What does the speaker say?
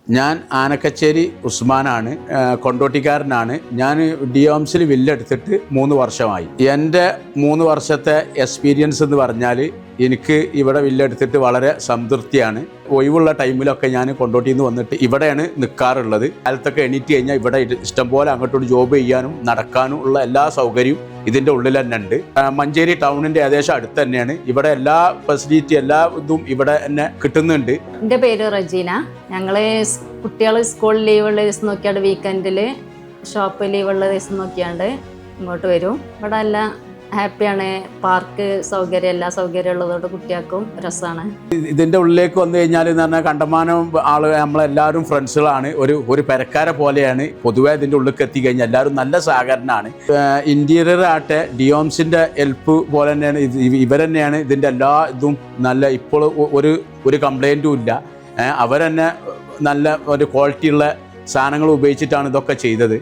ഞാൻ ആനക്കച്ചേരി ഉസ്മാനാണ്, കൊണ്ടോട്ടിക്കാരനാണ്. ഞാൻ ഡിയോംസിൽ വില്ലെടുത്തിട്ട് 3 വർഷമായി. എൻ്റെ 3 വർഷത്തെ എക്സ്പീരിയൻസ് എന്ന് പറഞ്ഞാൽ എനിക്ക് ഇവിടെ വില്ലെടുത്തിട്ട് വളരെ സംതൃപ്തിയാണ്. ഒഴിവുള്ള ടൈമിലൊക്കെ ഞാൻ കൊണ്ടോട്ടിയിൽ നിന്ന് വന്നിട്ട് ഇവിടെയാണ് നിൽക്കാറുള്ളത്. കാലത്തൊക്കെ എണീറ്റ് കഴിഞ്ഞാൽ ഇവിടെ ഇഷ്ടംപോലെ അങ്ങോട്ടോട്ട് ജോബ് ചെയ്യാനും നടക്കാനും ഉള്ള എല്ലാ സൗകര്യവും ഇതിൻ്റെ ഉള്ളിൽ തന്നെ ഉണ്ട്. മഞ്ചേരി ടൗണിൻ്റെ ഏകദേശം അടുത്ത് തന്നെയാണ്. ഇവിടെ എല്ലാ ഫെസിലിറ്റി എല്ലാ ഇതും ഇവിടെ തന്നെ കിട്ടുന്നുണ്ട്. എൻ്റെ പേര് റജീന. ഞങ്ങൾ കുട്ടികൾ സ്കൂൾ ലീവുള്ള ദിവസം നോക്കിയാണ്ട് വീക്കെൻഡിൽ ഷോപ്പ് ലീവുള്ള ദിവസം നോക്കിയാണ്ട് ഇങ്ങോട്ട് വരും. ഇവിടെ എല്ലാം ഹാപ്പിയാണ്. പാർക്ക് സൗകര്യം എല്ലാ സൗകര്യം ഉള്ളതുകൊണ്ട് കുട്ടികൾക്കും രസമാണ്. ഇതിൻ്റെ ഉള്ളിലേക്ക് വന്നു കഴിഞ്ഞാൽ എന്ന് പറഞ്ഞാൽ കണ്ടമാനം ആളുകൾ നമ്മളെല്ലാവരും ഫ്രണ്ട്സുകളാണ്. ഒരു പെരക്കാരെ പോലെയാണ്. പൊതുവെ ഇതിൻ്റെ ഉള്ളിലേക്ക് എത്തിക്കഴിഞ്ഞാൽ എല്ലാവരും നല്ല സഹകരണമാണ്. ഇൻറ്റീരിയർ ആട്ടെ ഡിയോംസിൻ്റെ ഹെൽപ്പ് പോലെ തന്നെയാണ് ഇവരെന്നെയാണ് ഇതിൻ്റെ എല്ലാ ഇതും നല്ല. ഇപ്പോൾ ഒരു കംപ്ലൈൻറ്റും ഇല്ല. അവരെന്നെ നല്ല ഒരു ക്വാളിറ്റിയുള്ള സാധനങ്ങൾ ഉപയോഗിച്ചിട്ടാണ് ഇതൊക്കെ ചെയ്തത്.